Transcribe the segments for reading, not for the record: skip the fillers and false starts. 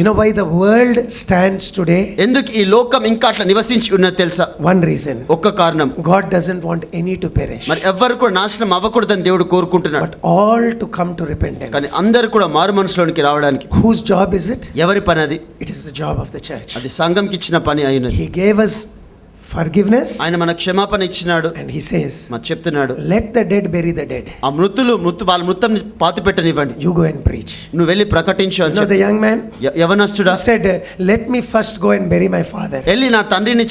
You know why the world stands today? ఎందుకు ఈ లోకం ఇంకా అట్లా నివసించి ఉన్నది తెలుసా? One reason. ఒక్క కారణం. God doesn't want any to perish. మరి ఎవ్వరు కూడా నాశనం అవ్వకూడదని దేవుడు కోరుకుంటున్నాడు. But all to come to repentance. కానీ అందరూ కూడా మారు మనసులోనికి రావడానికి. Whose job is it? ఎవరి పని అది? It is the job of the church. అది సంఘంకి ఇచ్చిన పని అయినది. He gave us forgiveness. ఆయన మనకు క్షమాపణ ఇచ్చినాడు. And he says, మరి చెప్తున్నాడు, let the dead bury the dead. ఆ వాళ్ళ మృతం పాతి పెట్టనివ్వండి. You go and preach. నువ్వు వెళ్ళి ప్రకటించు అని the young man యవనస్తుడా said, let me first go and bury my father. వెళ్ళి నా తండ్రిని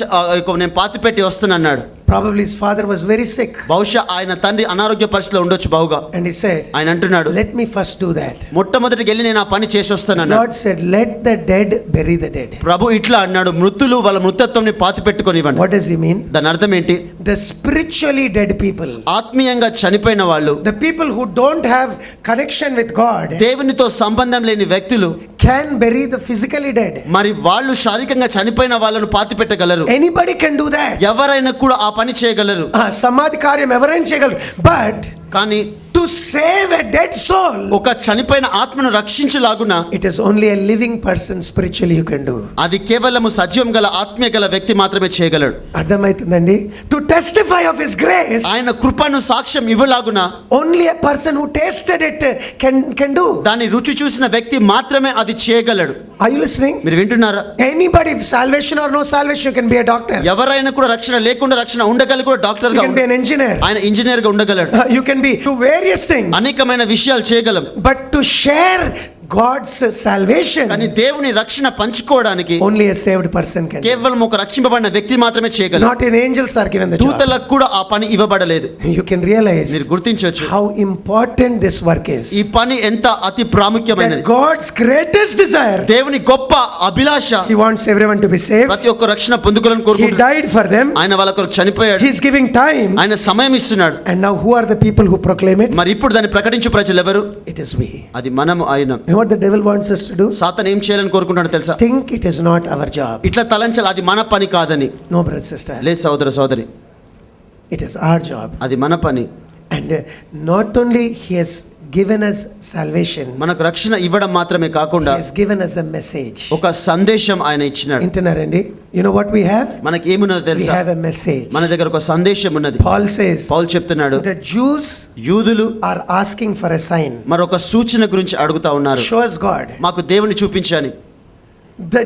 నేను పాతి పెట్టి వస్తున్నాడు. Probably his father was very sick. బహుశా ఆయన తండ్రి అనారోగ్య పరిస్థితిలో ఉండొచ్చు బావుగా. And he said, ఆయన అంటున్నాడు, let me first do that. మొట్టమొదటికి వెళ్ళి నేను ఆ పని చేసి వస్తానన్నాడు. God said, let the dead bury the dead. ప్రభు ఇట్లా అన్నాడు, మృతులు వాళ్ళ మృతత్వంని పాతి పెట్టుకొనివ్వండి. What does he mean? దాని అర్థం ఏంటి? The spiritually dead people, ఆత్మీయంగా చనిపోయిన వాళ్ళు, the people who don't have connection with God, దేవునితో సంబంధం లేని వ్యక్తులు can bury the physically dead. మరి వాళ్ళు శారీరకంగా చనిపోయిన వాళ్ళను పాతి పెట్టగలరు. Anybody can do that. ఎవరైనా కూడా ఆ పని చేయగలరు. సమాధి కార్యం ఎవరైనా చేయగలరు. But కానీ to save a dead soul, ఒక చనిపోయిన ఆత్మను రక్షించులాగున, it is only a living person spiritually you can do. అది కేవలము సజీవం గల ఆత్మీయ గల వ్యక్తి మాత్రమే చేయగలడు. అర్థమవుతుందండి? To testify of his grace, ఆయన కృపను సాక్ష్యం ఇవ్వలాగున, only a person who tasted it can do. దాని రుచి చూసిన వ్యక్తి మాత్రమే అది చేయగలడు. Are you listening? మీరు వింటున్నారా? Anybody, salvation or no salvation, you can be a doctor. ఎవరైనా కూడా రక్షణ లేకుండా రక్షణ ఉండగల కూడా డాక్టర్ గా, you can be an engineer, ఆయన ఇంజనీర్ గా ఉండగలడు. you can be to various things, అనేకమైన విషయాలు చేయగలం. but to share God's salvation, కానీ దేవుని రక్షణ పంచుకోవడానికి only a saved person can do. కేవలం ఒక రక్షింపబడిన వ్యక్తి మాత్రమే చేయగలడు. Not in angels are given the job. దూతలకు కూడా ఆ పని ఇవ్వబడలేదు. You can realize, మీరు గుర్తించవచ్చు how important this work is. ఈ పని ఎంత అతి ప్రాముఖ్యమైనది. God's greatest desire, దేవుని గొప్ప అభిలాష, he wants everyone to be saved. ప్రతి ఒక్క రక్షణ పొందుకోవాలని He కోరుకుంటున్నాడు. died for them. ఆయన వాళ్ళ కొరకు చనిపోయాడు. He's giving time. ఆయన సమయం ఇస్తున్నాడు. And now who are the people who proclaim it? మరి ఇప్పుడు దాన్ని ప్రకటించు ప్రజలు ఎవరు? It is we. అది మనము అయిన. You know what the devil wants us to do? సాతాను ఏం చేయాలని కోరుకుంటాడో తెలుసా? Think it is not our job. ఇట్లా తలంచాలి అది మన పని కాదని. No, brother, sister. లేదు సోదర సోదరి, It is our job. అది మన పని. And not only he has given us salvation, మనకు రక్షణ ఇవ్వడం మాత్రమే కాకుండా he has given us a message. ఒక సందేశం ఆయన ఇచ్చినాడు. ఇంటనారండి? You know what we have? మనకి ఏమున్నదో We తెలుసా? have a message. మన దగ్గర ఒక సందేశం ఉన్నది. Paul says, పౌలు చెప్తున్నాడు, the Jews యూదులు are asking for a sign. మరొక సూచన గురించి అడుగుతా ఉన్నారు. Show us God. మాకు దేవుని చూపించని. The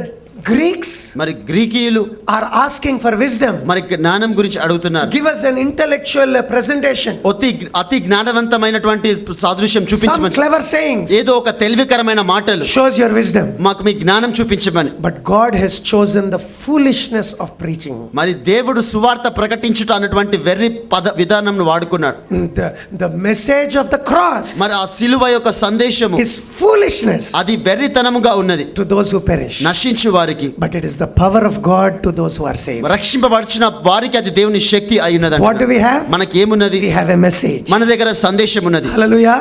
Greeks మరి గ్రీకీయులు are asking for wisdom. మరి జ్ఞానం గురించి అడుగుతున్నారు. Give us an intellectual presentation. అతి జ్ఞానవంతమైనటువంటి సాదృశ్యం Some చూపించమని, clever sayings. ఏదో ఒక తెలివికరమైన మాటలు, Shows your wisdom. మాకు మీ జ్ఞానం చూపించమని. But God has chosen the foolishness of preaching. మరి దేవుడు సువార్త ప్రకటించుట అన్నటువంటి వెర్రి విధానంను వాడుకున్నాడు. The message of the cross, మరి ఆ సిలువ యొక్క సందేశము is foolishness అది వెర్రితనముగా ఉన్నది to those who perish. నశించు వారికి. But it is the power of God to those who are saved. రక్షింపబడిన వారికి అది దేవుని శక్తి అయినది. What do we have? మనకి ఏమున్నది? We have a message. మన దగ్గర సందేశం ఉన్నది. Hallelujah.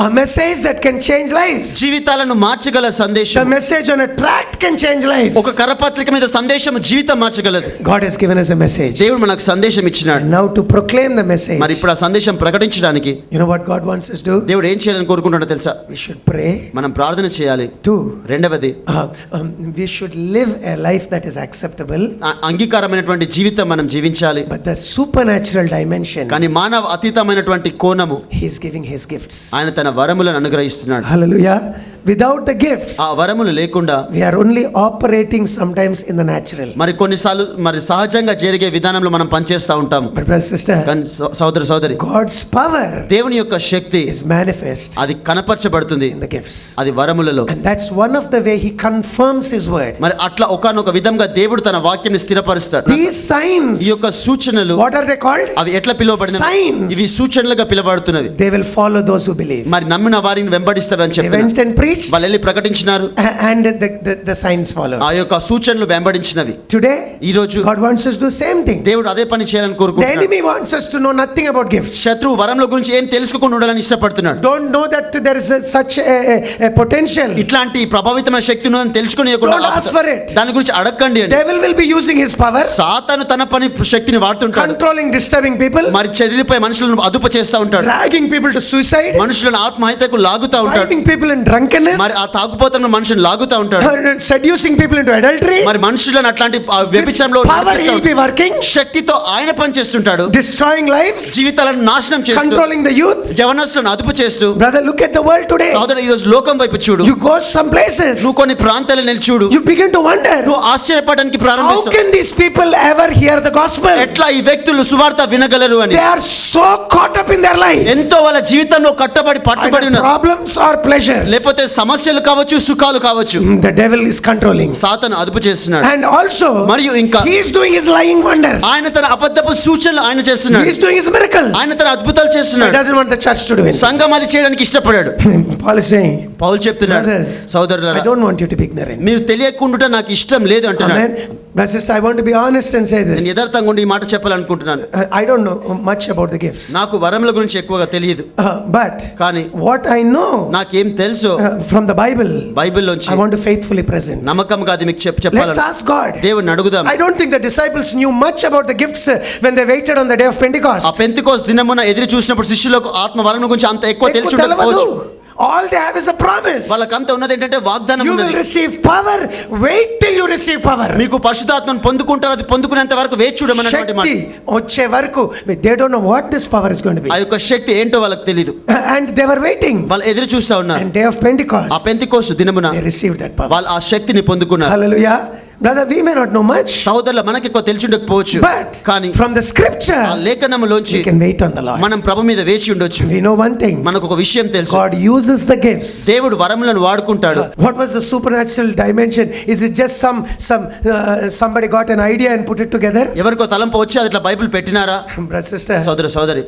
A message that can change lives. జీవితాలను మార్చగల The సందేశం. message on a tract can change lives. ఒక కరపత్రిక మీద సందేశం జీవితం మార్చగలదు. God has given us a message. దేవుడు మనకు సందేశం ఇచ్చినాడు. And now to proclaim the message, మరి ఇప్పుడు ఆ సందేశం ప్రకటించడానికి you know what God wants us to do? దేవుడు ఏం చేయాలని కోరుకుంటాడో తెలుసా? We should pray. మనం ప్రార్థన చేయాలి. Two, రెండవది, we should live a life that is acceptable. అంగీకారమైనటువంటి జీవితం మనం జీవించాలి. But the supernatural dimension, కానీ మానవ అతీతమైనటువంటి కోణము, he is giving his gifts. ఆయన తన వరములను అనుగ్రహిస్తున్నాడు. Hallelujah. Without the gifts, ఆ వరములు లేకుండా we are only operating sometimes in the natural. మరి కొన్నిసార్లు మరి సహజంగా జరిగే విధానంలో మనం పనిచేస్తూ ఉంటాం. But brother, sister, కానీ సోదర సోదరి, God's power దేవుని యొక్క శక్తి is manifest అది కనపరచబడుతుంది in the gifts. అది వరములలో. And that's one of the way he confirms his word. మరి అట్లా ఒకానొక విధంగా దేవుడు తన వాక్యాన్ని స్థిరపరుస్తాడు. These signs, ఈ యొక్క సూచనలు, what are they called? అవి ఎట్లా పిలువబడినవి? Signs. ఇవి సూచనలుగా పిలువబడుతున్నవి. They will follow those who believe. మరి నమ్మిన వారిని వెంబడిస్తావని They చెప్పారు. went and preached, వాళ్ళు వెళ్ళి ప్రకటించినారు, and the signs followed. ఆ యొక్క సూచనలు వెంబడించినవి. Today, ఈ రోజు God wants us to do same thing. దేవుడు అదే పని చేయాలని The కోరుకుంటున్నాడు. enemy wants us to know nothing about gifts. శత్రువు వరముల గురించి ఏం తెలుసుకోకుండా ఉండాలని ఇష్టపడుతున్నాడు. Don't know that there is such a potential. ఇట్లాంటి ప్రభావితమైన శక్తి ఉందని తెలుసుకునేయకుండా Don't ask for it. దాని గురించి అడగండి అని. Devil will be using his power, సాతాను తన పని శక్తిని వాడుతుంటాడు. controlling, disturbing people, మరి చెదిరిపై మనుషులను అదుపు చేస్తూ ఉంటాడు. dragging people to suicide, మనుషులను ఆత్మహత్యకు లాగుతూ ఉంటాడు. finding people in drunkenness. drunkenness, మరి ఆ తాగుపోతున్న మనుషుని లాగుతా ఉంటాడు, seducing people into adultery. మరి మనుషులను అట్లాంటి వ్యభిచారంలో Power నడిపిస్తూ he'll be working, శక్తితో ఆయన పని చేస్తుంటాడు, destroying lives, జీవితాలను నాశనం చేస్తూ, controlling the youth. యవనస్తులను అదుపు చేస్తూ. Brother, look at the world today. సోదరు, ఈ రోజు లోకం వైపు చూడు. You go some places, నువ్వు కొన్ని ప్రాంతాలను వెళ్ళి చూడు, you begin to wonder, నువ్వు ఆశ్చర్యపడడానికి how ప్రారంభిస్తావు. can these people ever hear the gospel? ఎట్లా ఈ వ్యక్తులు సువార్త వినగలరు అని. They are so caught up in their life, ఎంతో వాళ్ళ జీవితంలో కట్టబడి పట్టుబడి either ఉన్నారు. problems or pleasures. లేకపోతే సమస్యలు కావచ్చు, సుఖాలు కావచ్చు. The devil is controlling, సాతాను అదుపు చేస్తున్నాడు. and also మరియు ఇంకా he is doing his lying wonders. ఆయన తన అబద్ధపు సూచనలు ఆయన చేస్తున్నాడు. He is doing his miracles. ఆయన తన అద్భుతాలు He చేస్తున్నాడు. doesn't want the church to do it. సంఘం అది చేయడానికి ఇష్టపడాడు. Paul is saying, పౌలు చెప్తున్నాడు, brothers, I సోదరులారా, don't want you to be ignorant. మీరు తెలియకుండా నాకు ఇష్టం లేదు అంటున్నాడు. Amen. Brother, sister, I want to be honest and say నేను this. యథార్థంగా ఉండి ఈ మాట చెప్పాలనుకుంటున్నాను. I don't know much about the gifts. నాకు వరముల గురించి ఎక్కువగా తెలియదు, But కానీ what I know నాకేం తెలుసో from the Bible, బైబిల్లోంచి I want to faithfully present. నమ్మకంగా అది మీకు Let's చెప్పాలని ask God. దేవుని అడుగుదాం. I don't think the disciples knew much about the gifts when they waited on the day of ఆ Pentecost. Pentecost దినమున ఎదురు చూసినప్పుడు శిష్యులకు ఆత్మ వరం గురించి అంత ఎక్కువ తెలిసి ఉండకపోవచ్చు. All they have is a promise. వాళ్ళకంతా ఉన్నది ఏంటంటే వాగ్దానం You will ఉన్నది. receive power. Wait till you receive power. మీకు పరిశుద్ధాత్మను పొందుకుంటారు, అది పొందుకునేంత వరకు వేచి చూడమన్నటువంటి మాట. శక్తి వచ్చే వరకు they don't know what this power is going to be. ఆ యొక్క శక్తి ఏంటో వాళ్ళకి తెలియదు. And they were waiting. వాళ్ళు ఎదురు చూస్తా ఉన్నారు. And day of Pentecost, ఆ పెంతెకోస్తు దినమున they received that power. వాళ్ళు ఆ శక్తిని పొందుకున్నారు. Hallelujah. Brother, we may not know much, సహోదరులు, మనకి ఎక్కువ తెలిసి ఉండకపోవచ్చు, but కానీ from the scripture ఆ లేఖనములోంచి we can wait on the Lord. మనం ప్రభు మీద వేచి ఉండొచ్చు. We know one thing, మనకు ఒక విషయం తెలుసు, God uses the gifts. దేవుడు వరములను వాడుకుంటాడు. What was the supernatural dimension? Is it just somebody got an idea and put it together? ఎవరికో తలంపు వచ్చి అది ఇట్లా బైబిల్ పెట్టినారా? Brother, sister, సోదరు సోదరి,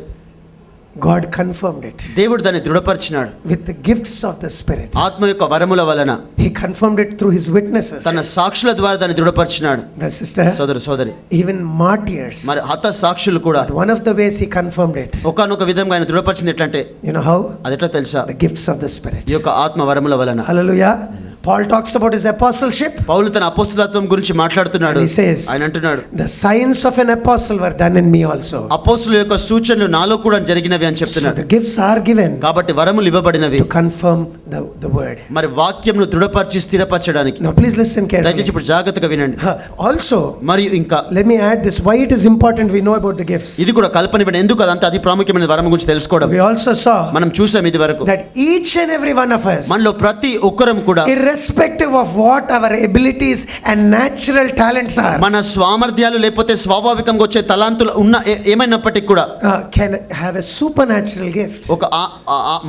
God confirmed it దేవుడు దాన్ని దృఢపరిచినాడు. with the gifts of the Spirit. ఆత్మ యొక్క వరముల వలన He confirmed it through his witnesses. తన సాక్షుల ద్వారా దాన్ని దృఢపరిచినాడు. Brother, sister, సోదరు సోదరి, even martyrs, మరి హత సాక్షులు కూడా one of the ways he confirmed it, ఒకానొక విధంగా ఆయన దృఢపరిచింది ఎట్లంటే, you know how? అది ఎట్లా తెలుసా? The gifts of the Spirit. ఈ యొక్క ఆత్మ వరముల వలన. Hallelujah. Paul talks about his apostleship. పౌలు తన అపోస్తలత్వం గురించి మాట్లాడుతున్నాడు. And he says, ఆయన అంటున్నాడు, the signs of an apostle were done in me also. అపోస్తలుల యొక్క సూచనలు నాలో కూడా జరిగినవి అని So చెప్తున్నాడు. the gifts are given కాబట్టి వరములు ఇవ్వబడినవి to confirm the word. మరి వాక్యంను దృఢపరిచి స్థిరపరచడానికి. Now please listen carefully. దయచేసి ఇప్పుడు జాగ్రత్తగా వినండి. Also, మరియు ఇంకా let me add this, why it is important we know about the gifts. ఇది కూడా కల్పన ఇవ్వండి. ఎందుకు అదంతా అతి ప్రాముఖ్యమైన వరం గురించి తెలుసుకోవడం. We also saw మనం చూసాం ఇది వరకు, that each and every one of us, మనలో ప్రతి ఒక్కరం కూడా irrespective of what our abilities and natural talents are, మన స్వామర్థ్యాలు లేకపోతే స్వాభావికంగా వచ్చే తలాంతులు ఉన్న ఏమైనప్పటికీ కూడా can have a supernatural gift. ఒక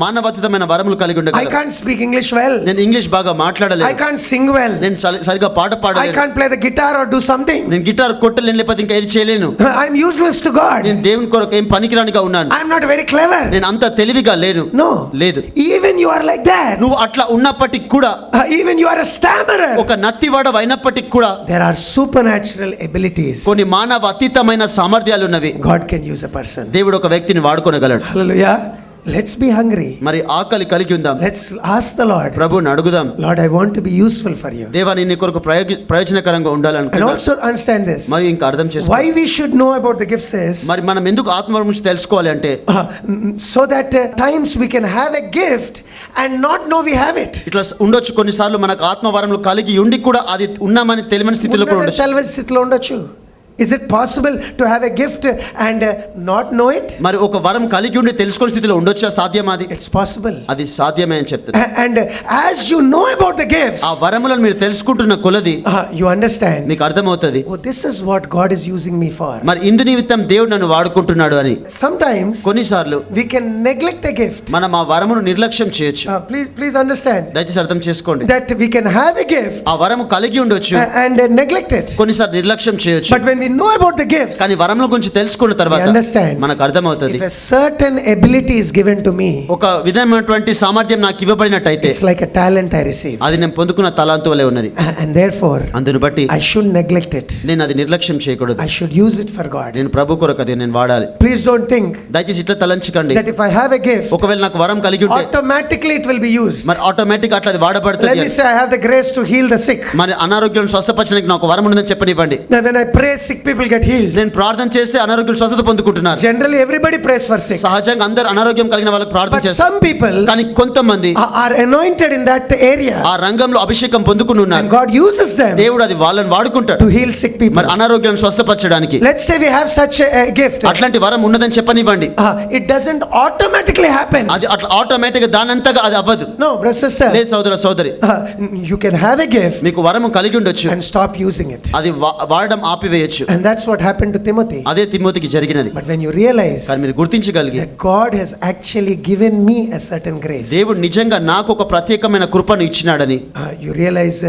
మానవతమైన వరములు కలిగి I ఉండగలరు. can't speak English well. నేను ఇంగ్లీష్ బాగా I మాట్లాడలేను, can't sing well. నేను సరిగా పాట I పాడలేను, can't play the guitar or do something. నేను గిటార్ కొట్టలేను, లేకపోతే ఇంకా ఏది చేయలేను, I'm useless to God. నేను దేవుని కొరకు ఏం పనికిరానిగా ఉన్నాను, I'm not very clever. నేను అంత తెలివిగా లేను. No. లేదు, Even you are like that. నువ్వు అట్లా ఉన్నప్పటికి కూడా, Even you are a stammerer. ఒక నత్తివాడవు అయినప్పటికి కూడా There are supernatural abilities. కొన్ని మానవ అతీతమైన సామర్థ్యాలు ఉన్నవి. God can use a person. దేవుడు ఒక వ్యక్తిని వాడుకోనగలడు. Hallelujah. Let's be hungry. మరి ఆకలి కలిగి ఉందాం. Let's ask the Lord. ప్రభువుని అడుగుదాం, Lord, I want to be useful for you. దేవా నీ కొరకు ప్రయోజనకరంగా And ఉండాలనుకుంటున్నాను. also understand this. మరి ఇంకా అర్థం చేసుకో, Why we should know about the gifts is మరి మనం ఎందుకు ఆత్మవరం గురించి తెలుసుకోవాలి అంటే, so that times we can have a gift and not know we have it. ఇట్లా ఉండొచ్చు కొన్నిసార్లు మనకు ఆత్మవరములు కలిగి ఉండి కూడా అది ఉన్నామని తెలియని స్థితిలో కూడా ఉండొచ్చు. తెలవని స్థితిలో ఉండొచ్చు. Is it possible to have a gift and not know it? మరి ఒక వరం కలిగి ఉండి తెలుసుకునే స్థితిలో ఉండొచ్చా? సాధ్యమా? అది It's possible. అది సాధ్యమే అని చెప్తున్నా. And as you know about the gifts, ఆ వరములను మీరు తెలుసుకుంటున్న కొలది you understand, మీకు అర్థమవుతుంది, oh, this is what God is using me for. మరి ఇందు నిమిత్తం దేవుడు నన్ను వాడుకుంటున్నాడు అని. Sometimes కొన్నిసార్లు we can neglect a gift. మనం ఆ వరమును నిర్లక్ష్యం చేయొచ్చు. Please understand, దయచేసి అర్థం చేసుకోండి, that we can have a gift ఆ వరము కలిగి ఉండొచ్చు, and neglect it. కొన్నిసార్లు నిర్లక్ష్యం చేయొచ్చు. But when we know about the gifts, కానీ వరముల గురించి తెలుసుకున్న తర్వాత we understand, మనకు అర్థమవుతుంది, if a certain ability is given to me, ఒక విధమైనటువంటి సామర్థ్యం నాకు ఇవ్వబడినట్టయితే it's like a talent I received, అది నేను పొందుకున్న తలాంతు వలె ఉన్నది. and therefore అందును బట్టి I shouldn't neglect it. నేను అది నిర్లక్ష్యం చేయకూడదు. I should use it for God. నేను ప్రభు కొరకు అది నేను వాడాలి. Please don't think దయచేసి ఇట్లా తలంచకండి, that if I have a gift, ఒకవేళ నాకు వరం కలిగి ఉంటే automatically it will be used. మరి ఆటోమేటిక్ అట్లా అది Let వాడబడుతుంది me అని. say I have the grace to heal the sick. మరి అనారోగ్యం స్వస్థపరచడానికి నాకు వరం ఉందని చెప్పనివ్వండి. When I pray, sick sick people get healed. నేను ప్రార్థన చేస్తే అనారోగ్యులు స్వస్థత పొందుకుంటున్నారు. Generally everybody prays for sick. సహజంగా అందరు అనారోగ్యం కలిగిన వాళ్ళకి ప్రార్థన But చేస్తారు. some people కానీ కొంతమంది are anointed in that area. ఆ రంగంలో అభిషేకం పొందుకుని ఉన్నారు. And God uses them దేవుడు అది వాళ్ళని వాడుకుంటాడు to heal sick people. మరి అనారోగ్యాన్ని స్వస్థపరచడానికి. Let's say we have such a gift. అట్లాంటి వరం ఉన్నదని చెప్పనివ్వండి. It doesn't automatically happen. అది అట్లా ఆటోమేటిక్ గా దానంతగా అది అవ్వదు. No, brother sister. లేదు సోదర సోదరి, You can have a gift మీకు వరము కలిగి ఉండొచ్చు, and stop using it. అది వాడడం ఆపివేయొచ్చు. And that's what happened to Timothy. అదే తిమోతికి జరిగినది. But when you realize కానీ మీరు గుర్తించగలిగి that God has actually given me a certain grace, దేవుడు నిజంగా నాకు ఒక ప్రత్యేకమైన కృపను ఇచ్చినాడని you realize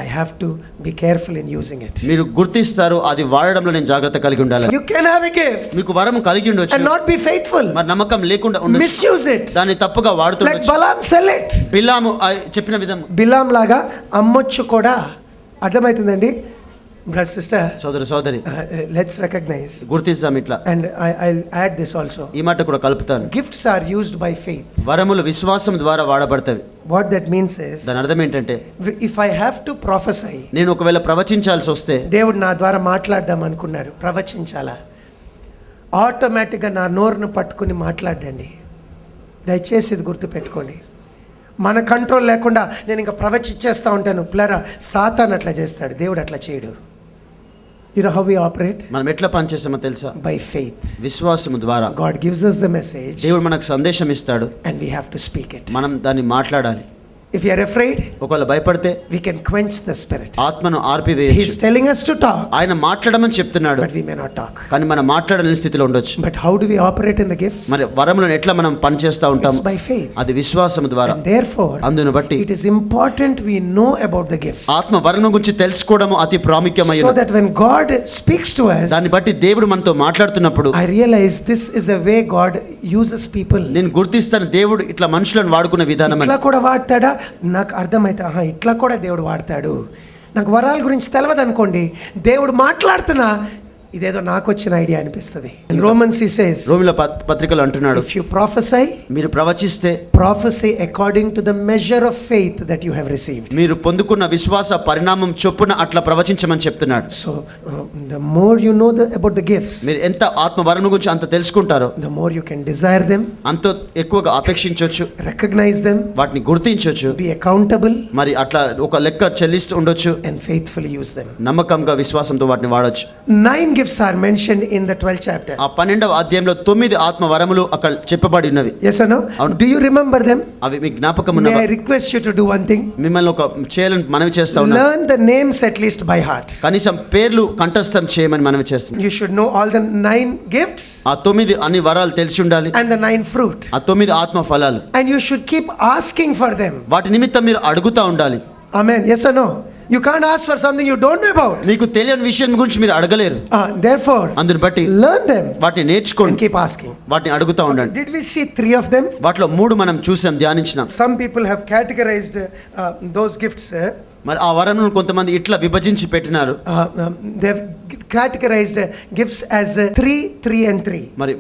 I have to be careful in using it. మీరు గుర్తిస్తారు, అది వాడడంలో నేను జాగ్రత్త కలిగి ఉండాలి. You can have a gift మీకు వరము కలిగి ఉండొచ్చు and not be faithful. మరి నమ్మకం లేకుండా ఉండొచ్చు, Misuse it. దాన్ని తప్పుగా Like వాడుతుండొచ్చు. Balaam, sell it. బిలాము చెప్పిన విధం బిలాం లాగా అమ్మొచ్చు కూడా. అర్థమవుతుందండి బ్రదర్ సిస్టర్? సోదర సోదరి, లెట్స్ రికగ్నైజ్ గుర్తిస్తాం ఇట్లా. And I add this also. ఈ మాట కూడా కలుపుతాను. Gifts are used by faith. వరములు విశ్వాసం ద్వారా వాడబడతాయి. వాట్ దట్ మీన్స్ ఇస్, దాని అర్థం ఏంటంటే, if I have to prophesy, నేను ఒకవేళ ప్రవచించాల్సి వస్తే, దేవుడు నా ద్వారా మాట్లాడదాం అనుకున్నారు, ప్రవచించాలా, ఆటోమేటిక్గా నా నోరును పట్టుకుని మాట్లాడండి. దయచేసి ఇది గుర్తుపెట్టుకోండి. మన కంట్రోల్ లేకుండా నేను ఇంకా ప్రవచించేస్తూ ఉంటాను ప్లరా, సాతాన్ అట్లా చేస్తాడు, దేవుడు అట్లా చేయడు. You know how we operate? మనం ఎట్లా పనిచేస్తామో తెలుసా? By faith. విశ్వాసము ద్వారా. God gives us the message. దేవుడు మనకు సందేశం ఇస్తాడు. And we have to speak it. మనం దాన్ని మాట్లాడాలి. If you are afraid, ఒకవేళ భయపడితే, we can quench the spirit. ఆత్మను ఆర్పివేయొచ్చు. He is telling us to talk. ఆయన మాట్లాడమని చెప్తున్నాడు, but we may not talk. కానీ మనం మాట్లాడలేని స్థితిలో ఉండొచ్చు. But how do we operate in the gifts? మరి వరములను ఎట్లా మనం పని చేస్తా ఉంటాం? It's by faith. అది విశ్వాసము ద్వారా. And therefore, అందును బట్టి it is important we know about the gifts. ఆత్మ వరము గురించి తెలుసుకోవడము అతి ప్రాముఖ్యమైనది. So that when God speaks to us, దాన్ని బట్టి దేవుడు మనతో మాట్లాడుతున్నప్పుడు, I realize this is a way God uses people. నేను గుర్తిస్తాను, దేవుడు ఇట్లా మనుషులను వాడుకునే విధానం. ఇట్లా కూడా వాడతాడా, నాకు అర్థమైతే ఇట్లా కూడా దేవుడు వాడతాడు. నాకు వరాల గురించి తెలియదు అనుకోండి, దేవుడు మాట్లాడుతున్నా ఇదేదో నాకు వచ్చిన ఐడియా అనిపిస్తుంది. రోమన్స్ he says, రోమిల పత్రికలో అంటున్నాడు, if you prophesy, మీరు ప్రవచిస్తే, prophesy according to the measure of faith that you have received. మీరు పొందుకున్న విశ్వాస పరిణామం చొప్పున అట్లా ప్రవచించమని చెప్తున్నాడు. So the more you know about the gifts, మీరు ఎంత ఆత్మ వరము గురించి అంత తెలుసుకుంటారో, the more you can desire them, అంత ఎక్కువగా అపేక్షించొచ్చు, recognize them, వాటిని గుర్తించొచ్చు, be accountable, మరి అట్లా ఒక లెక్క చెల్లిస్తూ ఉండొచ్చు, and faithfully use them. నమ్మకంగా విశ్వాసంతో వాటిని వాడొచ్చు. 9 gifts are mentioned in the 12th chapter. ఆ 12వ అధ్యాయంలో 9 ఆత్మ వరములు అక్కడ చెప్పబడి ఉన్నవి. Yes or no? Do you remember them? అవి మీ జ్ఞాపకం May ఉన్నవా? I request you to do one thing? మిమ్మల్ని ఒక చేయాలని మనవి చేస్తా ఉన్నాను. Learn the names at least by heart. కనీసం పేర్లు కంఠస్థం చేయమని మనవి చేస్తున్నాను. You should know all the 9 gifts ఆ 9 అన్ని వరాలు తెలిసి ఉండాలి, and the 9 fruit. ఆ 9 ఆత్మ ఫలాలు. And you should keep asking for them. వాటి నిమిత్తం మీరు అడుగుతా ఉండాలి. Amen. Yes or no? You can't ask for something you don't know about. మీకు తెలియని విషయం గురించి మీరు అడగలేరు. Therefore, అందుని బట్టి learn them వాటిని and నేర్చుకోండి, keep asking. వాటిని అడుగుతా ఉండండి. Did we see 3 of them? వాటిలో 3 మనం చూసాం, ధ్యానించినాం. Some people have categorized those gifts. మరి ఆ వరములను కొంతమంది ఇట్లా విభజించి పెట్టినారు. They've categorized gifts as 3, 3 and 3. మరి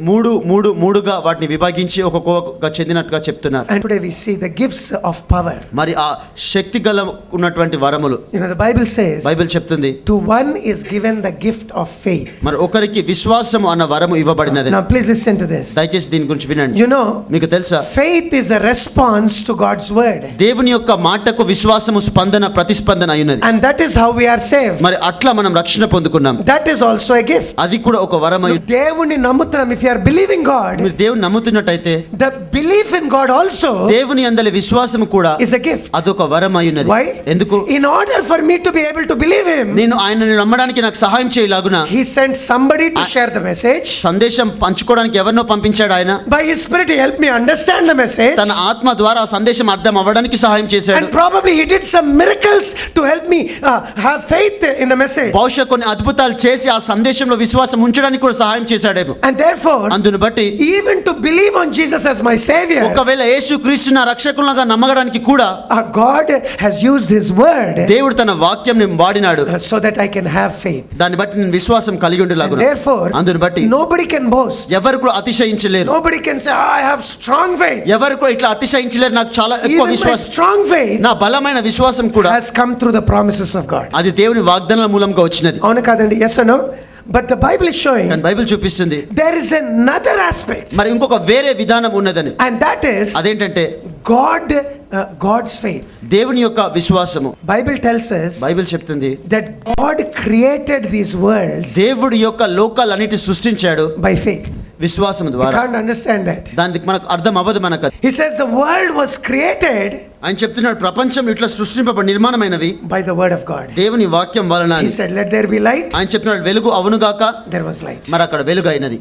3గా వాటిని విభజించి ఒక్కొక్క చెందినట్టుగా చెప్తున్నారు. And today we see the gifts of power. మరి ఆ శక్తి గల ఉన్నటువంటి వరములు, You know, the Bible says, Bible చెప్తుంది, to one is given the gift of faith. మరి ఒకరికి విశ్వాసము అన్న వరము ఇవ్వబడినది. Now please listen to this. దయచేసి దీని గురించి వినండి. You know, మీకు తెలుసా, faith is a response to God's word. దేవుని యొక్క మాటకు విశ్వాసము స్పందన, ప్రతిస్పందన అయినది. And that is how we are saved. మరి అట్లా మనం రక్షణ పొందుకున్నాం. That is also a gift. అది కూడా ఒక వరమై. దేవుని నమ్ముతున్నాం. If you are believing God, మీరు దేవుని నమ్ముతున్నట్టయితే, the belief in God also దేవుని యందలి విశ్వాసము కూడా is a gift. అదొక వరమై ఉన్నది. Why? ఎందుకు? In order for me to be able to believe him, నేను ఆయనని నమ్మడానికి నాకు సహాయం చేయలాగున he sent somebody to share the message. సందేశం పంచుకోవడానికి ఎవరినో పంపించాడు ఆయన. By his spirit he helped me understand the message. తన ఆత్మ ద్వారా ఆ సందేశం అర్థం అవ్వడానికి సహాయం చేశాడు. And probably he did some miracles to help me have faith in the message. బహుశా కొన్ని అద్భుతాలు చేసి ఆ సందేశంలో విశ్వాసం ఉంచడానికి కూడా సహాయం చేశాడేమో. And therefore, అందును బట్టి even to believe on Jesus as my savior, ఒకవేళ యేసు క్రీస్తు నా రక్షకునిగా నమ్మడానికి కూడా God has used his word దేవుడు తన వాక్యం ని వాడినాడు, so that I can have faith. దాన్ని బట్టి నేను విశ్వాసం కలిగి ఉండేలాగున. Therefore, అందును బట్టి nobody can boast. ఎవరు కూడా అతిశయించలేరు. Nobody can say, I have strong faith. ఎవరు కూడా ఇట్లా అతిశయించలేరు, నాకు చాలా ఎక్కువ Even my విశ్వాసం, strong faith నా బలమైన విశ్వాసం కూడా has come through the promises of God. అది దేవుని వాగ్దానాల మూలంగా వచ్చినది. అవును కాదండి? Yes or no? But the Bible is showing కానీ బైబిల్ చూపిస్తుంది there is another aspect, మరి ఇంకొక వేరే విధానం ఉన్నదని. and that is అదేంటంటే God's faith. దేవుని యొక్క విశ్వాసము. Bible tells us బైబిల్ చెప్తుంది that God created these worlds దేవుడు యొక్క లోకాలన్నిటి సృష్టించాడు by faith. విశ్వాసం You ద్వారా. can't understand that. దానికి మనకు అర్థం అవ్వదు మనకు. He says the world was created ఆయన చెప్తున్నాడు ప్రపంచం ఇట్లా సృష్టింపబడి నిర్మాణమైనవి by the word of God. దేవుని వాక్యం వలన He అని. said, let there be light. ఆయన చెప్పినాడు వెలుగు అవును గాక, There was light. మరి అక్కడ వెలుగు అయినది.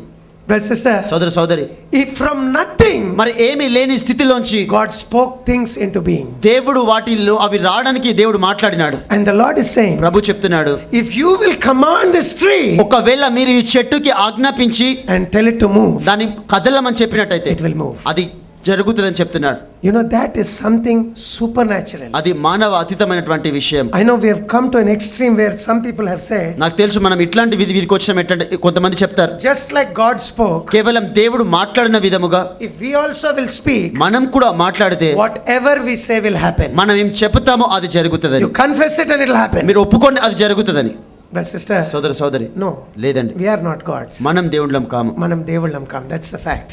Brother, sister, సోదర సోదరి, if from nothing మరి ఏమీ లేని స్థితిలోంచి God spoke things into being, దేవుడు వాటిలో అవి రావడానికి దేవుడు మాట్లాడినాడు. and the Lord is saying, ప్రభు చెప్తున్నాడు if you will command this tree ఒకవేళ మీరు ఈ చెట్టుకి ఆజ్ఞాపించి and tell it to move, దాన్ని కదలమని చెప్పినట్టయితే it will move. అది జరుగుతుందని చెప్తున్నాడు. You know, that is something supernatural. అది మానవ అతీతమైనటువంటి విషయం. I know we have come to an extreme where some people have said, నాకు తెలుసు మనం ఇట్లాంటి విధికి వచ్చినాం. ఏంటంటే కొంతమంది చెప్తారు just like God spoke, కేవలం దేవుడు మాట్లాడిన విధముగా if we also will speak, మనం కూడా మాట్లాడితే whatever we say will happen. మనం ఏం చెప్తామో అది జరుగుతుందని. You confess it and it will happen. మీరు ఒప్పుకోండి అది జరుగుతుందని. But sister, సోదర సోదరి, no, లేదండి, we are not gods. మనం దేవుళ్ళం కాము. Manam devullam kam. That's the fact.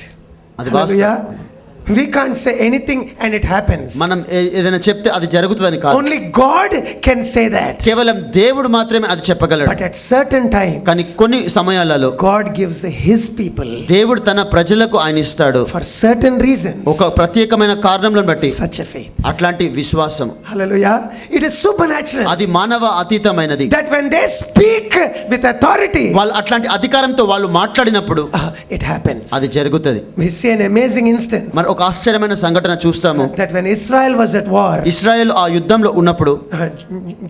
అది Hallelujah. వాస్తవం. We can't say anything and it happens. మనం ఏదైనా చెప్తే అది జరుగుతుందని కాదు. Only God can say that. కేవలం దేవుడు మాత్రమే అది చెప్పగలడు. But at certain times, కానీ కొన్ని సమయాలలో God gives His people, దేవుడు తన ప్రజలకు ఆయన ఇస్తాడు for certain reasons, ఒక ప్రత్యేకమైన కారణములను బట్టి such a faith. అట్లాంటి విశ్వాసం. Hallelujah. It is supernatural. అది మానవ అతీతమైనది. That when they speak with authority, వాళ్ళు అట్లాంటి అధికారంతో వాళ్ళు మాట్లాడినప్పుడు it happens. అది జరుగుతుంది. We see an amazing instance. మరి ఒక ఆశ్చర్యమైన సంఘటన చూస్తాము. That when Israel was at war, Israel ఆ యుద్ధంలో ఉన్నప్పుడు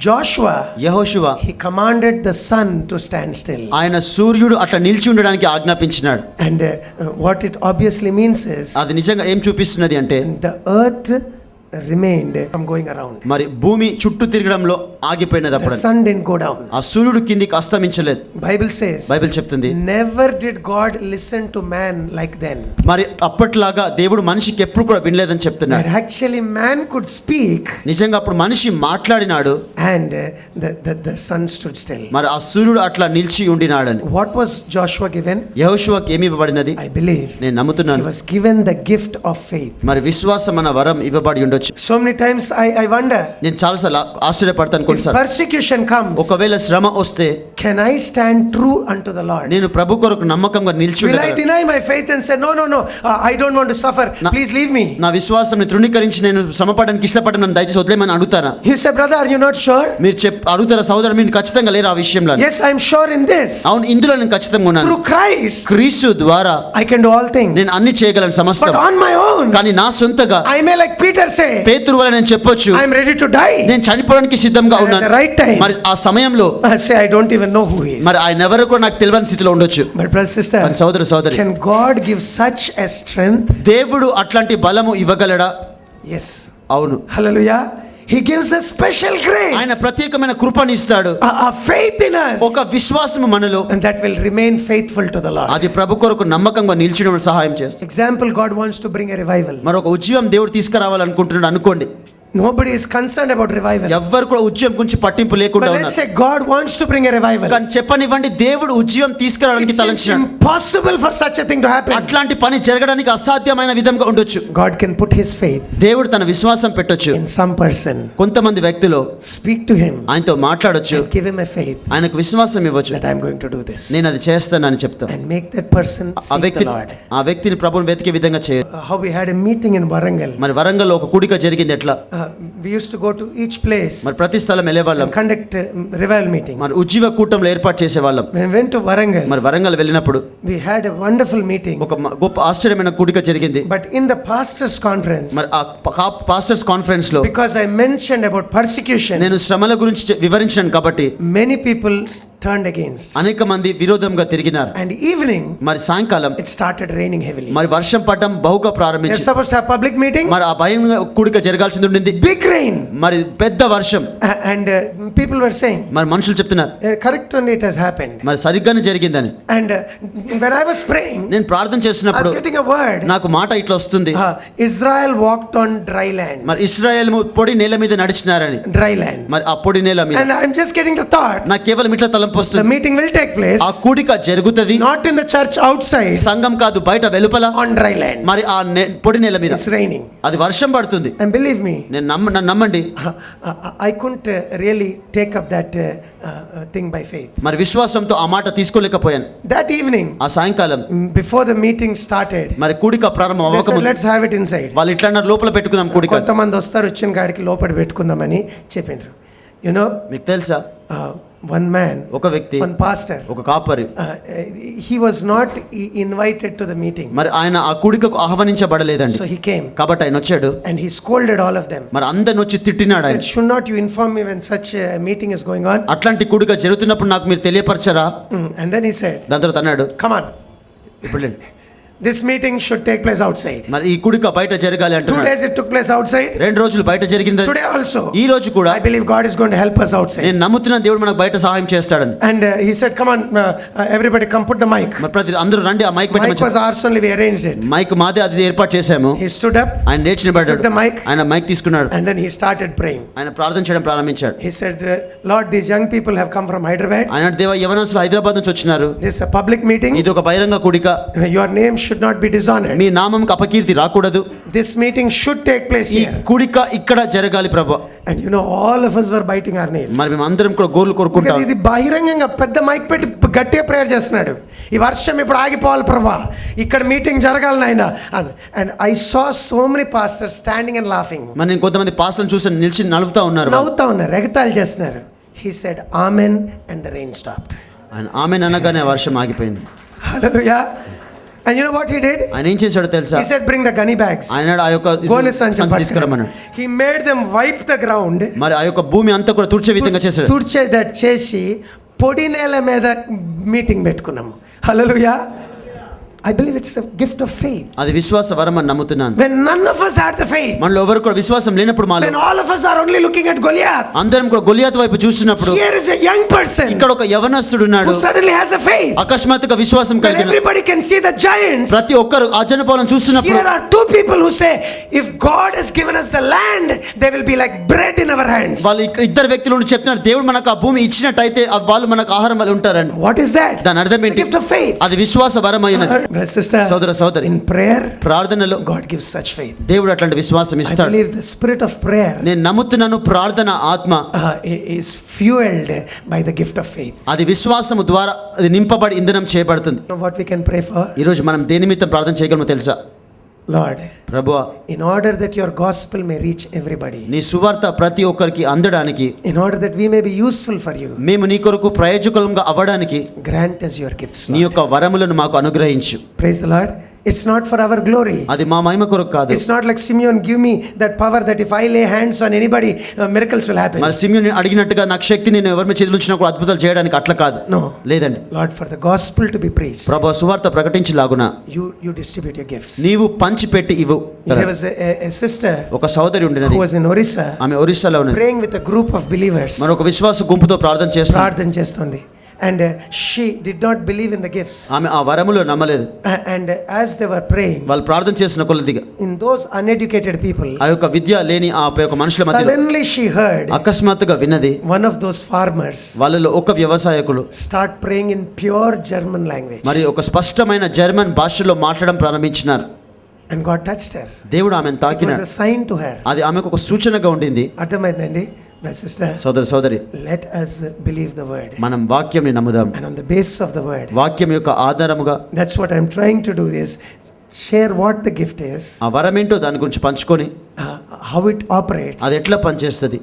Joshua, యెహోషువ he commanded the sun to stand still. ఆయన సూర్యుడు అట్లా నిలిచి ఉండడానికి ఆజ్ఞాపించినాడు. And what it obviously means is అది నిజంగా ఏం చూపిస్తున్నది అంటే the earth remained from going around. మరి భూమి చుట్టూ తిరగడంలో ఆగిపోయినది. The అప్పుడు sun didn't go down. ఆ సూర్యుడు కిందికి అస్తమించలేదు. Bible says, బైబిల్ చెప్తుంది never did God listen to man like then. మరి అప్పట్లాగా దేవుడు మనిషికి ఎప్పుడు కూడా వినలేదని చెప్తున్నాడు. Where actually man could speak నిజంగా అప్పుడు మనిషి మాట్లాడినాడు and the sun stood still. మరి ఆ సూర్యుడు అట్లా నిలిచి ఉండినాడని. What was Joshua given? యెహోషువకి ఏమి ఇవ్వబడినది? I believe నేను he నమ్ముతున్నాను was given the gift of faith. మరి విశ్వాసం అన్న వరం ఇవ్వబడి ఉండొచ్చు. So many times I wonder, నేను చాలాసార్లు ఆశ్చర్యపడతాను if కొన్నిసార్లు. persecution comes, ఒకవేళ శ్రమ వస్తే can I stand true unto the Lord? నేను ప్రభు కొరకు నమ్మకంగా నిలిచి Will I ఉండగలను? deny my faith and say, no, I don't want to suffer, please leave me? నా విశ్వాసం తృణీకరించి నేను శ్రమపడడానికి ఇష్టపడను, నన్ను దయచేసి వదిలేమని అడుగుతారా? You say, brother, are you not sure? మీరు అడుగుతారా సోదరు? మీరు ఖచ్చితంగా లేరు ఆ విషయంలో? Yes, I'm sure in this. అవును, ఇందులో నేను ఖచ్చితంగా ఉన్నాను. Through Christ, క్రీస్తు ద్వారా I can do all things. నేను అన్ని చేయగలను But సమస్తం. on my own, కానీ నా సొంతగా I may like Peter say, పేతురు వలె నేను చెప్పొచ్చు, I'm ready to die. నేను చనిపోవడానికి సిద్ధంగా At ఉన్నాను. the right time, మరి ఆ సమయంలో I say, I don't even know who he is. మరి ఆయన ఎవరు కూడా నాకు తెలియని స్థితిలో ఉండొచ్చు. But brother, sister, కానీ సోదరు సోదరి, can God give such a strength? దేవుడు అట్లాంటి బలము ఇవ్వగలడా? Yes. అవును. Hallelujah. He gives a special grace, ఆయన ప్రత్యేకమైన కృపను ఇస్తాడు, a faith in us, ఒక విశ్వాసము మనలో, and that will remain faithful to the Lord. అది ప్రభు కొరకు నమ్మకంగా నిలిచిన సహాయం చేస్తుంది. Example, God wants to bring a revival. మరొక ఉద్యమం దేవుడు తీసుకురావాలనుకుంటున్నాడు అనుకోండి. Nobody is concerned about revival. ఎవ్వరు కూడా ఉద్యమం గురించి పట్టింపు లేకుండా But let's ఉన్నారు. say God wants to bring a revival. కానీ చెప్పనివ్వండి, దేవుడు ఉద్యమం తీసుకురావడానికి It's తలంచినాడు. impossible for such a thing to happen. అట్లాంటి పని జరగడానికి అసాధ్యమైన విధంగా ఉండొచ్చు. God can put his faith దేవుడు తన విశ్వాసం పెట్టొచ్చు. in some person, కొంతమంది వ్యక్తులు speak to him, ఆయనతో మాట్లాడొచ్చు, and give him a faith ఆయనకు విశ్వాసం ఇవ్వచ్చు, that I'm going to do this, నేను అది చేస్తానని చెప్తా. and make that person ఆ seek the వ్యక్తి Lord. ఆ వ్యక్తిని ప్రభువుని వెతికే విధంగా చేయాలి. How we had a meeting in Warangal. మరి వరంగల్లో ఒక కూడిక జరిగింది. ఎట్లా? We used to go to each place మరి ప్రతి స్థలం వెళ్ళేవాళ్ళం, and conduct revival meeting. మరి ఉజ్జీవ కూటంలో ఏర్పాటు చేసేవాళ్ళం. When we went to Warangal, మరి వరంగల్ వెళ్ళినప్పుడు we had a wonderful meeting. ఒక గొప్ప ఆశ్చర్యమైన కూడిక జరిగింది. But in the pastors conference, మరి ఆ పాస్టర్స్ కాన్ఫరెన్స్ లో because I mentioned about persecution, నేను శ్రమల గురించి వివరించాను కాబట్టి many people turned against. అనేక మంది విరోధంగా తిరిగినారు. And evening, మరి సాయంకాలం it started raining heavily. మరి వర్షం పడడం బహుగా They're ప్రారంభించింది. supposed to have public meeting. మరి ఆ భయం కూడిక జరగాల్సింది ఉండింది. Big rain. మరి పెద్ద వర్షం. And people were saying, మరి మనుషులు చెప్తున్నారు, correct, and it has happened. మరి సరిగ్గానే జరిగిందని. And when I was praying, నేను ప్రార్థన I చేస్తున్నప్పుడు was getting a word. నాకు మాట ఇట్లా వస్తుంది, Israel walked on dry land. మరి ఇశ్రాయేలు పొడి నేల మీద నడిచినారని. Dry land. మరి ఆ పొడి నేల మీద And I'm just getting the thought, నాకు కేవలం ఇట్లా తలంపు తలంపు The వస్తుంది. meeting will take place ఆ కూడిక జరుగుతది, not in the church outside, సంఘం కాదు బయట వెలుపల, on dry land. మరి ఆ పొడి నేల మీద It's raining. అది వర్షం పడుతుంది. And believe me, నన్ను నమ్మండి, I couldn't really take up that thing by faith. మరి విశ్వాసంతో ఆ మాట తీసుకోలేకపోయాను. That evening, ఆ సాయంకాలం before the meeting started, మరి కూడిక ప్రారంభం they said, అవ్వకముందు let's have it inside. వాళ్ళు ఇట్లా అన్నారు, లోపల పెట్టుకుందాం కూడిక. కొంతమంది వస్తారు, వచ్చిన కాడికి లోపల పెట్టుకుందామని చెప్పిండ్రు. మీకు తెలుసా, one man, ఒక వ్యక్తి, one pastor, ఒక కాపరి, he was not invited to the meeting. మరి ఆయన ఆ కూడికకు ఆహ్వానించబడలేదండి. So he came కాబట్టి ఆయన వచ్చాడు, and he scolded all of them. మరి అందరిని వచ్చి తిట్టినాడు He ఆయన. said, should not you inform me when such a meeting is going on? అట్లాంటి కూడిక జరుగుతున్నప్పుడు నాకు మీరు తెలియపరచరా? And then he said, దాని తర్వాత అన్నాడు, come on, ఇప్పుడు this meeting should take place outside. మరి ఈ కూడిక బయట జరగాలి 2 అంటున్నాడు. days it took place outside. 2 రోజులు బయట జరిగింది. Today also, ఈ రోజు కూడా I believe God is going to help us outside. నేను నమ్ముతున్న దేవుడు మనకు బయట సహాయం చేస్తాడని. And he said, come on, everybody come put the mic. మరి ప్రతి అందరూ రండి, ఆ మైక్ Mic పెట్టి, was ours only, we arranged it. Mic మాదే, అది ఏర్పాటు చేశాము. He stood up, ఆయన లేచి నిలబడ్డాడు, took the mic, ఆయన మైక్ తీసుకున్నాడు, and then he started praying. ఆయన ప్రార్థన చేయడం ప్రారంభించాడు. He said, Lord, these young people have come from Hyderabad. ఆయన దేవ, యవనస్తులు హైదరాబాద్ నుంచి వచ్చినారు, This is a public meeting. ఇది ఒక బహిరంగ కూడిక, Your name should not be dishonored. మీ నామంకు అపకీర్తి రాకూడదు. This meeting should take place ఈ here. కూడిక ఇక్కడ జరగాలి ప్రభు. And you know, all of us were biting our nails. మరి మేము అందరం కూడా గోర్లు కోరుకుంటాం. ఇది బహిరంగంగా పెద్ద మైక్ పెట్టి గట్టిగా ప్రేయర్ చేస్తున్నాడు. ఈ వర్షం ఇప్పుడు ఆగిపోవాలి ప్రభా, ఇక్కడ మీటింగ్ జరగాలి నాయన. And I saw so many pastors standing and laughing. మరి నేను కొంతమంది పాస్టర్లను చూసి నిలిచి నవ్వుతా ఉన్నారు, నవ్వుతా ఉన్నారు, ఎగతాళి చేస్తున్నారు. He said amen and the rain stopped. ఆయన ఆమెన్ అనగానే వర్షం ఆగిపోయింది. Hallelujah. And you know what he did? ఆయన ఏం చేశాడో తెలుసా? He said bring the gunny bags. ఆయన ఆ యొక్క సంచి తీసుకురమ్మన్నాడు. He made them wipe the ground. మరి ఆ యొక్క భూమి అంతా కూడా తుడిచే విధంగా చేశాడు. తుడిచేదట్ చేసి పొడి నేల మీద మీటింగ్ పెట్టుకున్నాము. హల్లెలూయా. I believe it's a gift of faith. అది విశ్వాస వరం అని నమ్ముతున్నాను. When none of us had the faith, మనలో ఎవరు కూడా విశ్వాసం లేనప్పుడు, మాలో when all of us are only looking at Goliath, అందరం కూడా గొలియాతు వైపు చూస్తున్నప్పుడు, here is a young person ఇక్కడ ఒక యవనస్తుడు ఉన్నాడు, who suddenly has a faith. అకస్మాత్తుగా విశ్వాసం When కలిగిన, everybody can see the giants, ప్రతి ఒక్కరు ఆ జనపదం చూస్తున్నప్పుడు, here are 2 people who say, if God has given us the land, they will be like bread in our hands. వాళ్ళు ఇద్దరు వ్యక్తులు చెప్తున్నారు, దేవుడు మనకు ఆ భూమి ఇచ్చినట్టయితే వాళ్ళు మనకు ఆహారం వల్ల ఉంటారని. What is that? దాని అర్థం It's a ఏంటి? gift of faith. అది విశ్వాస వరం అయినది. Sister, సోదరి, in prayer, ప్రార్థనలో God gives such faith. దేవుడు అట్లాంటి విశ్వాసం I ఇస్తాడు. believe the spirit of prayer నేను నమ్ముతున్నాను, ప్రార్థన ఆత్మ is fueled by the gift of faith. అది విశ్వాసము ద్వారా అది నింపబడి ఇంధనం చేయబడుతుంది. You know what we can pray for? ఈ రోజు మనం దేని నిమిత్తం ప్రార్థన చేయగలమో తెలుసా? Lord, ప్రభువా, in order that your gospel may reach everybody, నీ సువార్త ప్రతి ఒక్కరికి అందడానికి, in order that we may be useful for you, మేము నీ కొరకు ప్రయోజకులంగా అవ్వడానికి grant us your gifts, నీ Lord. యొక్క వరములను మాకు అనుగ్రహించు. Praise the Lord. It's not for our glory. అది మా మహిమ కొరకు కాదు. It's not like Simeon, give me that power that if I lay hands on anybody, miracles will happen. మరి సిమియోను అడిగినట్టుగా నాకు శక్తి నేను ఎవరి మీద చేతులు ఉంచినా కూడా అద్భుతాలు చేయడానికి అట్లా కాదు. No. లేదండి. Lord, for the gospel to be preached, ప్రభువా, సువార్త ప్రకటించలాగున you distribute your gifts. నీవు పంచిపెట్టి ఇవ్వు. There was a sister ఒక సోదరి ఉండినది, who was in Orissa, ఆమె ఒరిస్సాలో ఉన్నది, praying with a group of believers. మరి ఒక విశ్వాస గుంపుతో ప్రార్థన చేస్తుంది. ప్రార్థన చేస్తుంది. And she did not believe in the gifts. ఆమె ఆ వరములో నమ్మలేదు. And as they were praying, వాళ్ళు ప్రార్థన చేసిన కొలదిగా in those uneducated people, ఆ యొక్క విద్య లేని ఆ యొక్క మనుషుల మధ్యలో suddenly she heard అకస్మాత్తుగా విన్నది, one of those farmers వాళ్ళలో ఒక వ్యవసాయకులు start praying in pure German language. మరి ఒక స్పష్టమైన జర్మన్ భాషలో మాట్లాడడం ప్రారంభించినారు. And God touched her. దేవుడు ఆమెను It was తాకినాడు. a sign to her. అది ఆమెకు ఒక సూచనగా ఉండింది. అర్థమైందండి my sister? సోదరి, Let us believe the word. మనం వాక్యంని నమ్ముదాం. And on the basis of the word, వాక్యం యొక్క ఆధారముగా that's what I'm trying to do, is share what the gift is, ఆ వరం ఏంటో దాని గురించి పంచుకొని, how it operates, అది ఎట్లా పనిచేస్తుంది,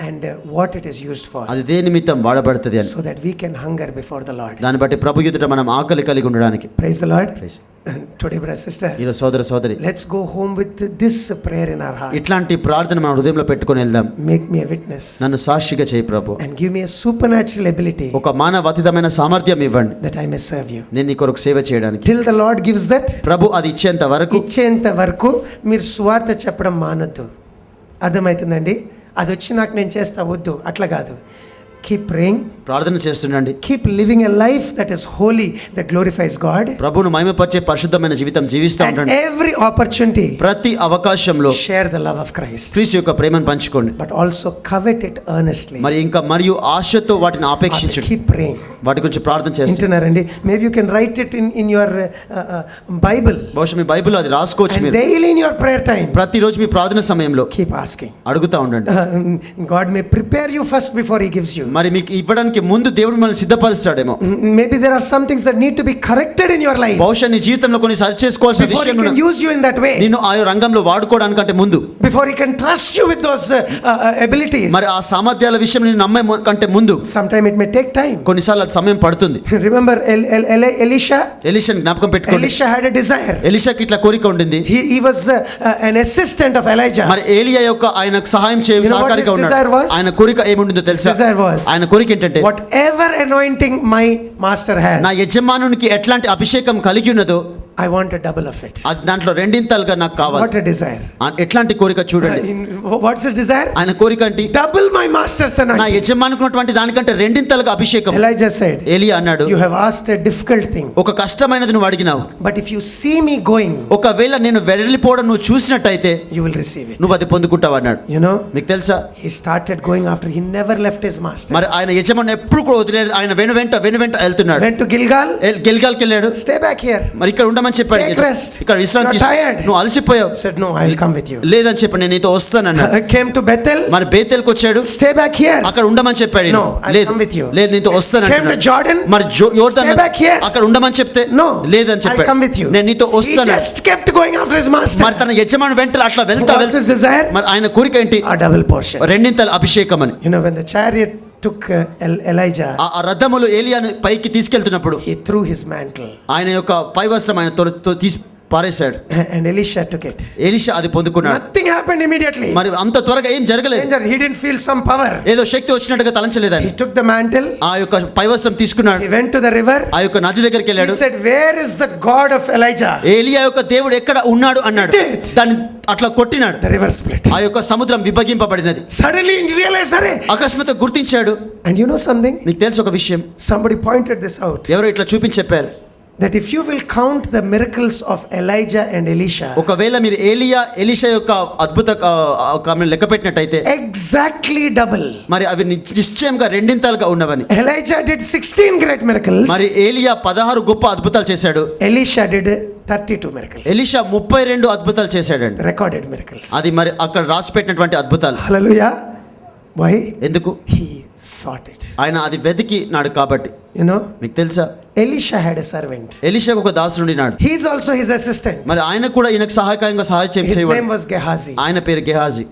and what it is used for, అది దేని నిమిత్తం వాడబడుతుంది అని, so that we can hunger before the Lord. దాన్ని బట్టి ప్రభు ఎదుట మనం ఆకలి కలిగి ఉండడానికి. Praise the Lord. Praise. And today, brother, sister, ఈరోజు సోదరి, let's go home with this prayer in our heart. ఇట్లాంటి ప్రార్థన మన హృదయంలో పెట్టుకొని వెళ్దాం. Make me a witness, నన్ను సాక్షిగా చేయి ప్రభు. and give me a supernatural ability ఒక మానవ అతీతమైన సామర్థ్యం ఇవ్వండి, that I may serve you. నేను నీ కొరకు సేవ చేయడానికి. Till the Lord gives that, ప్రభు అది ఇచ్చేంత వరకు మీరు సువార్త చెప్పడం మానొద్దు. అర్థమవుతుందండి? అది వచ్చి నాకు నేను చేస్తా వద్దు, అట్లా కాదు. కీప్ ప్రేయింగ్, ప్రార్థన చేస్తుండండి. Keep living a life that is holy, that glorifies God. ప్రభువును మహిమపరిచే పరిశుద్ధమైన జీవితం జీవిస్తూ At ఉండండి. every opportunity, ప్రతి అవకాశంలో share the love of Christ, క్రీస్తు యొక్క ప్రేమను పంచుకోండి. but also covet it earnestly. మరియు ఆశతో వాటిని ఆపేక్షించండి. Keep praying. వాటి గురించి ప్రార్థన చేస్తుంది. వింటున్నారండి? Maybe you can write it in your Bible. బహుశా మీ బైబిల్ అది రాసుకోవచ్చు. And మీరు daily in your prayer time, ప్రతిరోజు మీ ప్రార్థన సమయంలో keep asking. అడుగుతా ఉండండి. God may prepare you first before he gives you. మరి మీకు ఇవ్వడానికి ముందు దేవుడు మిమ్మల్ని సిద్ధపరుస్తాడేమో. Maybe there are some things that need to be corrected in your life బహుశా నీ జీవితంలో కొన్ని సరి చేసుకోవాల్సిన before he విషయాలు can use you in that way, నిన్ను ఆ రంగంలో వాడుకోవడానికంటే ముందు, before he can trust you with those abilities. మరి ఆ సామర్థ్యాల విషయం నిన్ను నమ్మే కంటే ముందు Sometime it may take time. కొన్నిసార్లు అది సమయం పడుతుంది. Remember Elisha? ఎలీషాని జ్ఞాపకం పెట్టుకోండి. Elisha had a desire. ఎలీషాకి ఇట్లా కోరిక ఉండింది. He was an assistant of Elijah. మరి ఏలియా యొక్క ఆయనకు సహాయం You know what సహకారిగా his desire was? ఉన్నాడు. ఆయన కోరిక ఏముంటుందో తెలుసా? Desire was, ఆయన కోరిక ఏంటంటే, whatever anointing my master నా has, యజమానునికి ఎట్లాంటి అభిషేకం కలిగి ఉన్నదో I want a double of it. అది దాంట్లో రెండింతలుగా నాకు కావాలి. What a desire. ఎట్లాంటి కోరిక చూడండి. What's his desire? ఆయన కోరిక అంటే Double my master's నా anointing. యజమానునికి ఉన్నటువంటి దానికంటే రెండింతలుగా అభిషేకం. Elijah said, ఏలియా అన్నాడు, you have asked a difficult thing, ఒక కష్టమైనది నువ్వు అడిగినావు. but if you see me going, ఒకవేళ నేను వెళ్ళిపోవడం నువ్వు చూసినట్టయితే you will receive it. నువ్వు అది పొందుకుంటావు అన్నాడు. You know, మీకు తెలుసా? he started going after, he never left his master. మరి ఆయన యజమాని ఎప్పుడు కూడా వదిలేదు. ఆయన వెను వెంట వెళ్తున్నాడు. Went to Gilgal, గిల్గాల్కి వెళ్ళాడు. stay back here. మరి ఇక్కడ ఉండమని చెప్పాడు. Take rest. ఇక్కడ విశ్రాంతి You're tired. నువ్వు అలసిపోయావు. Said, no, I will come with you. లేదని చెప్పి నేను నీతో వస్తానన్నాడు. Came to Bethel, మరి బేతేల్కి వచ్చాడు. stay back here. అక్కడ ఉండమని చెప్పాడు. No, I'll లేదు come with you. లేదు నీతో Came to వస్తానన్నాడు. Jordan, మరి యోర్దాను stay back here. అక్కడ ఉండమని చెప్తే No, లేదని I'll చెప్పాడు. come with you. నేను నీతో He వస్తాను. just kept going after his master. మరి తన యజమాని వెంట అట్లా వెళ్తా What's his desire? మరి ఆయన కోరిక ఏంటి? A double portion. రెండింతల అభిషేకం అని. You know, when the chariot took Elijah, ఆ రథములు ఏలియాను పైకి తీసుకెళ్తున్నప్పుడు he threw his mantle ఆయన యొక్క పై వస్త్రం ఆయన తీసి పారేశాడు. and Elisha took it. Elisha అది పొందుకున్నాడు. Nothing happened immediately. మరి అంత త్వరగా ఏం జరగలేదు. Danger, he didn't feel some power. ఏదో శక్తి వచ్చినట్టుగా తలంచలేదని He took the mantle, ఆ యొక్క పై వస్త్రం తీసుకున్నాడు. he went to the river, ఆ యొక్క నది దగ్గరికి he వెళ్ళాడు. said, where is the God of Elijah? ఏలియా యొక్క దేవుడు ఎక్కడ ఉన్నాడు అన్నాడు. Did. దాన్ని అట్లా కొట్టినాడు. The river split. ఆ యొక్క సముద్రం విభజింపబడినది. Suddenly he realized, "Arey." అకస్మాత్తుగా గుర్తించాడు. And you know something? మీకు తెలుసు ఒక విషయం, Somebody pointed this out, ఎవరో ఇట్లా చూపించి చెప్పారు. that if you will count the miracles of Elijah and Elisha, ఒకవేళ మీరు ఎలీషా యొక్క అద్భుత లెక్క పెట్టినట్టయితే exactly double. మరి అవి నిశ్చయంగా రెండింతలుగా ఉన్నవని. Elijah did 16 great miracles. మరి ఏలియా 16 గొప్ప అద్భుతాలు చేశాడు. Elisha did 32 miracles. ఎలీషా 32 అద్భుతాలు చేశాడండి. Recorded miracles. అది మరి అక్కడ రాసి పెట్టినటువంటి అద్భుతాలు. Hallelujah. Why? ఎందుకు? He sought it. ఆయన అది వెతికి నాడు కాబట్టి. You know, మీకు తెలుసా? Elisha had a servant. ఎలీషాకు ఒక దాసుడు నాడు. He is also his assistant. మరి ఆయన కూడా ఈయనకు సహాయకంగా సహాయం His చేయవాడు. name was Gehazi. ఆయన పేరు గెహాజీ.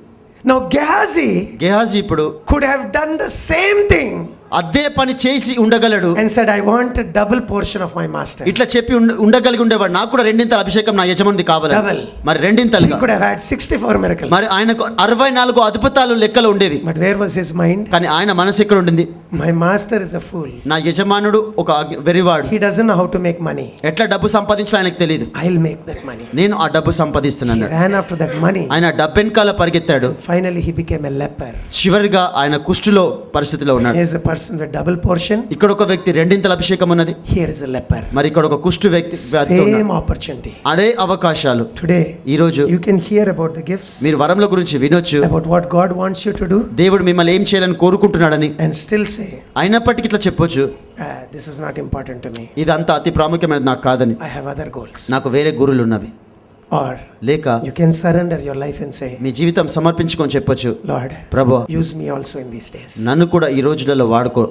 Now గెహాజీ ఇప్పుడు could have done the same thing అదే పని చేసి ఉండగలడు. and said, I want a double portion of my master. ఇట్లా చెప్పి ఉండగలిగి ఉండేవాడు. నాకు కూడా రెండింతల అభిషేకం నా యజమానిది కావాలి. Double. మరి He రెండింతలుగా. could have had 64 miracles. మరి ఆయనకు 64 అద్భుతాలు లెక్కలు ఉండేవి. But where was his mind? కానీ ఆయన మనసు ఎక్కడ ఉండింది? My master is a fool. నా యజమానుడు ఒక వెరివాడు. He doesn't know how to make money. ఎట్లా డబ్బు సంపాదించాలో ఆయనకు తెలియదు. I'll make that money. నేను ఆ డబ్బు He సంపాదిస్తున్నాను. ran after that money. ఆయన డబ్బు వెనకాల పరిగెత్తాడు. Finally, he became a leper. చివరిగా ఆయన కుష్ఠులో పరిస్థితిలో ఉన్నాడు. Here's a person with double portion. ఇక్కడ ఒక వ్యక్తి రెండింతల అభిషేకం ఉన్నది. Here is a leper. మరి ఇక్కడ ఒక కుష్ఠు వ్యక్తి వ్యాధితో ఉన్నాడు. Same opportunity. అదే అవకాశాలు. Today, ఈ రోజు you can hear about the gifts, మీరు వరముల గురించి వినొచ్చు. about what God wants you to do, దేవుడు మిమ్మల్ని ఏం చేయాలని కోరుకుంటున్నాడని. and still say, అయినప్పటికీ ఇట్లా చెప్పొచ్చు, this is not important to me. ఇదంతా అతి ప్రాముఖ్యమైనది నాకు కాదని. I have other goals. నాకు వేరే గురులు ఉన్నవి. Or లేక you can surrender your life and say, మీ జీవితం సమర్పించుకొని చెప్పొచ్చు, Lord, ప్రభువా use me also in these days. నన్ను కూడా ఈ రోజులలో వాడుకో.